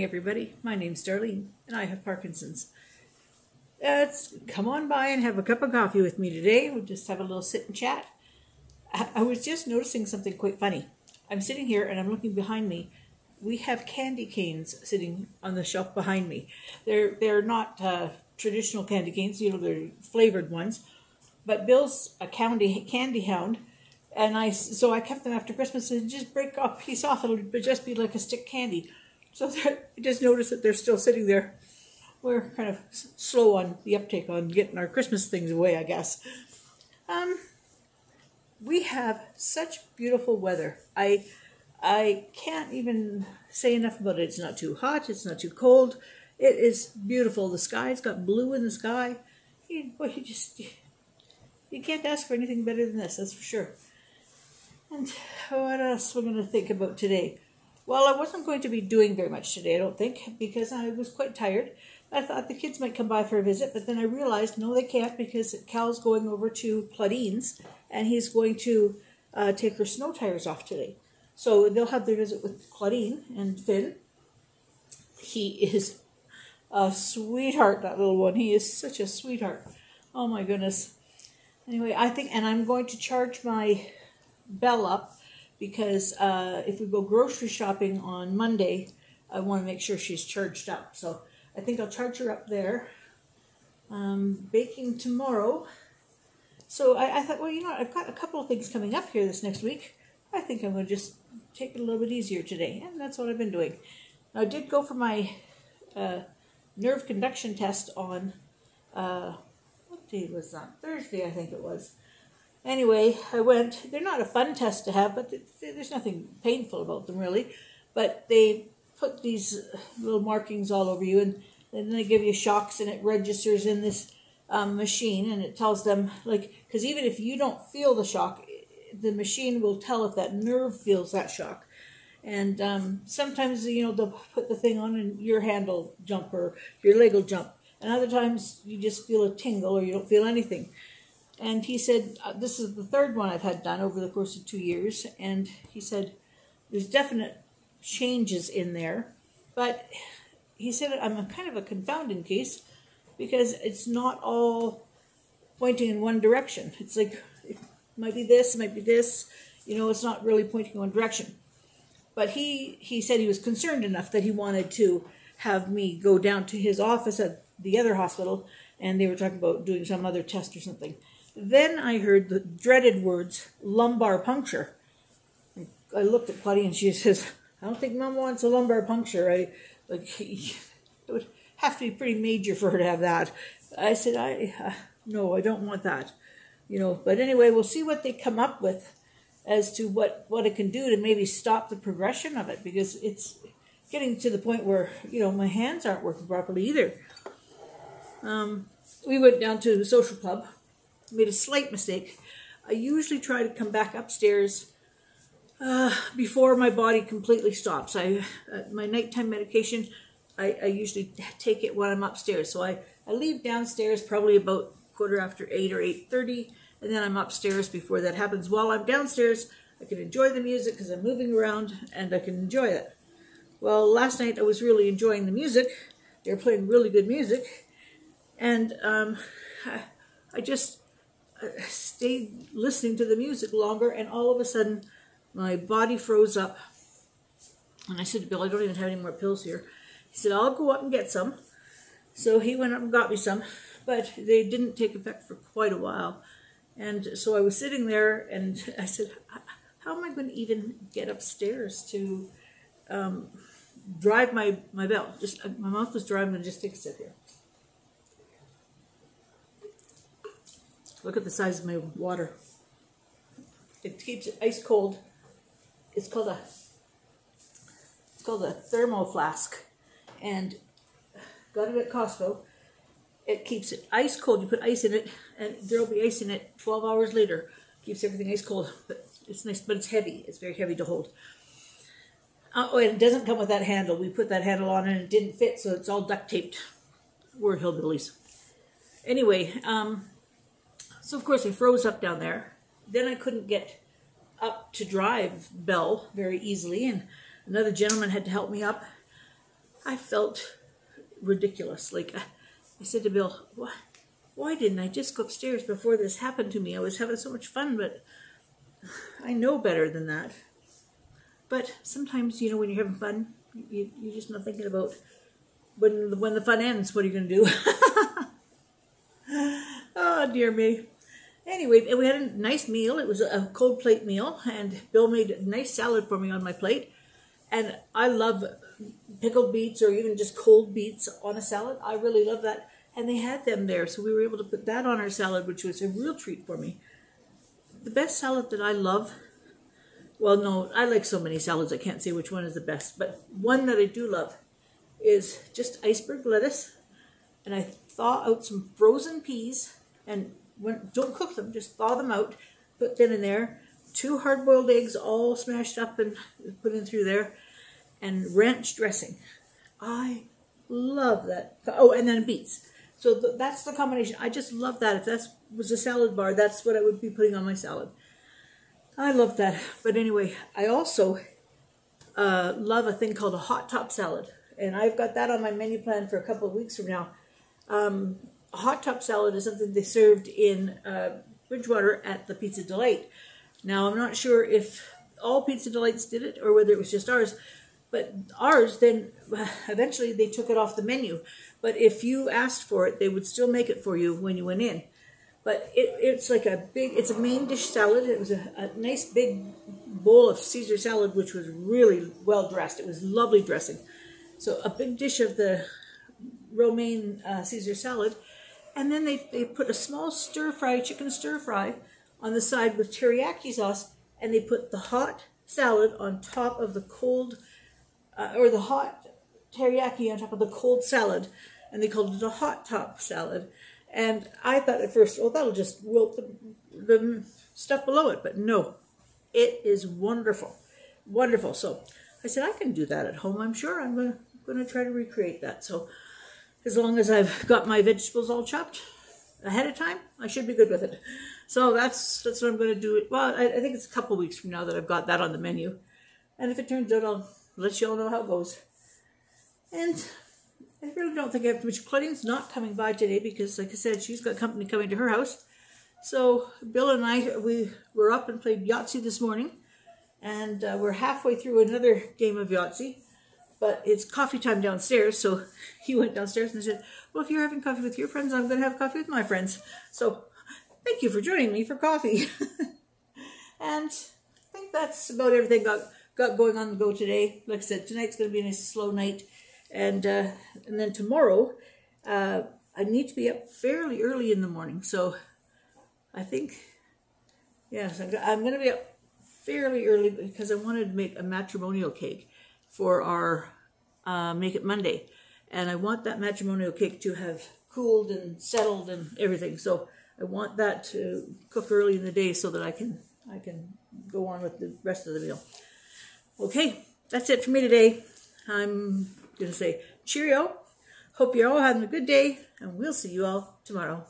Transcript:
everybody. My name's Darlene, and I have Parkinson's. Come on by and have a cup of coffee with me today. We'll just have a little sit and chat. I was just noticing something quite funny. I'm sitting here and I'm looking behind me. We have candy canes sitting on the shelf behind me. They're not traditional candy canes, they're flavored ones. But Bill's a candy hound, and so I kept them after Christmas and just break a piece off. It'll just be like a stick candy. So I just noticed that they're still sitting there. We're kind of slow on the uptake on getting our Christmas things away, I guess. We have such beautiful weather. I can't even say enough about it. It's not too hot. It's not too cold. It is beautiful. The sky's got blue in the sky. You can't ask for anything better than this, that's for sure. And what else we're going to think about today? Well, I wasn't going to be doing very much today, I don't think, because I was quite tired. I thought the kids might come by for a visit, but then I realized, no, they can't, because Cal's going over to Claudine's, and he's going to take her snow tires off today. So they'll have their visit with Claudine and Finn. He is a sweetheart, that little one. He is such a sweetheart. Oh, my goodness. Anyway, and I'm going to charge my Belle up, because if we go grocery shopping on Monday, I want to make sure she's charged up. So I think I'll charge her up there. Baking tomorrow. So I thought, well, I've got a couple of things coming up here this next week. I think I'm going to just take it a little bit easier today. And that's what I've been doing. Now, I did go for my nerve conduction test on, what day was that? Thursday, I think it was. Anyway, I went. They're not a fun test to have, but there's nothing painful about them, really. But they put these little markings all over you, and then they give you shocks, and it registers in this machine, and it tells them, because even if you don't feel the shock, the machine will tell if that nerve feels that shock. And sometimes, they'll put the thing on, and your hand will jump, or your leg will jump. And other times, you just feel a tingle, or you don't feel anything. And he said, this is the third one I've had done over the course of 2 years. And he said, there's definite changes in there. But he said, I'm a kind of a confounding case, because it's not all pointing in one direction. It's like, it might be this, it might be this. It's not really pointing in one direction. But he said he was concerned enough that he wanted to have me go down to his office at the other hospital, and they were talking about doing some other test or something. Then I heard the dreaded words, lumbar puncture. I looked at Claudia and she says, I don't think Mom wants a lumbar puncture. It would have to be pretty major for her to have that. I said, no, I don't want that. But anyway, we'll see what they come up with as to what it can do to maybe stop the progression of it, because it's getting to the point where, my hands aren't working properly either. We went down to the social club. Made a slight mistake. I usually try to come back upstairs before my body completely stops. My nighttime medication, I usually take it when I'm upstairs. So I leave downstairs probably about 8:15 or 8:30, and then I'm upstairs before that happens. While I'm downstairs, I can enjoy the music because I'm moving around, and I can enjoy it. Well, last night I was really enjoying the music. They were playing really good music, and I just stayed listening to the music longer, and all of a sudden my body froze up. And I said to Bill, I don't even have any more pills here. He said, I'll go up and get some. So he went up and got me some, but they didn't take effect for quite a while. And so I was sitting there, and I said, how am I going to even get upstairs to drive my belt? My mouth was dry. I'm going to just take a sip here. Look at the size of my water. It keeps it ice cold. It's called a Thermoflask, and got it at Costco. It keeps it ice cold. You put ice in it, and there'll be ice in it 12 hours later. Keeps everything ice cold. But it's nice, but it's heavy. It's very heavy to hold. Oh, and it doesn't come with that handle. We put that handle on, and it didn't fit, so it's all duct taped. We're hillbillies. Anyway, so, of course, I froze up down there. Then I couldn't get up to drive Belle very easily, and another gentleman had to help me up. I felt ridiculous. Like, I said to Bill, why didn't I just go upstairs before this happened to me? I was having so much fun, but I know better than that. But sometimes, you know, when you're having fun, you're just not thinking about when the fun ends, what are you going to do? Oh, dear me. Anyway, we had a nice meal. It was a cold plate meal, and Bill made a nice salad for me on my plate. And I love pickled beets or even just cold beets on a salad. I really love that. And they had them there, so we were able to put that on our salad, which was a real treat for me. The best salad that I love, well, no, I like so many salads, I can't say which one is the best, but one that I do love is just iceberg lettuce, and I thaw out some frozen peas, and don't cook them, just thaw them out, put them in there, 2 hard-boiled eggs all smashed up and put in through there, and ranch dressing. I love that. Oh, and then beets. So that's the combination. I just love that. If that was a salad bar, that's what I would be putting on my salad. I love that. But anyway, I also love a thing called a hot top salad. And I've got that on my menu plan for a couple of weeks from now. A hot top salad is something they served in Bridgewater at the Pizza Delight. Now, I'm not sure if all Pizza Delights did it or whether it was just ours. But ours, then, eventually they took it off the menu. But if you asked for it, they would still make it for you when you went in. But it's like it's a main dish salad. It was a nice big bowl of Caesar salad, which was really well dressed. It was lovely dressing. So a big dish of the romaine Caesar salad. And then they put a small chicken stir fry on the side with teriyaki sauce. And they put the hot salad on top of the cold, or the hot teriyaki on top of the cold salad. And they called it a hot top salad. And I thought at first, oh, that'll just wilt the stuff below it. But no, it is wonderful. Wonderful. So I said, I can do that at home, I'm sure. I'm going to try to recreate that. So as long as I've got my vegetables all chopped ahead of time, I should be good with it. So that's what I'm going to do. Well, I think it's a couple weeks from now that I've got that on the menu. And if it turns out, I'll let you all know how it goes. And I really don't think I have too much. Claudine's not coming by today because, like I said, she's got company coming to her house. So Bill and I, we were up and played Yahtzee this morning. And we're halfway through another game of Yahtzee. But it's coffee time downstairs, so he went downstairs and said, well, if you're having coffee with your friends, I'm going to have coffee with my friends. So thank you for joining me for coffee. And I think that's about everything got going on the go today. Like I said, tonight's going to be a nice slow night. And then tomorrow, I need to be up fairly early in the morning. So I think, yes, I'm going to be up fairly early because I wanted to make a matrimonial cake for our Make It Monday. And I want that matrimonial cake to have cooled and settled and everything. So I want that to cook early in the day so that I can go on with the rest of the meal. Okay, that's it for me today. I'm going to say cheerio. Hope you're all having a good day, and we'll see you all tomorrow.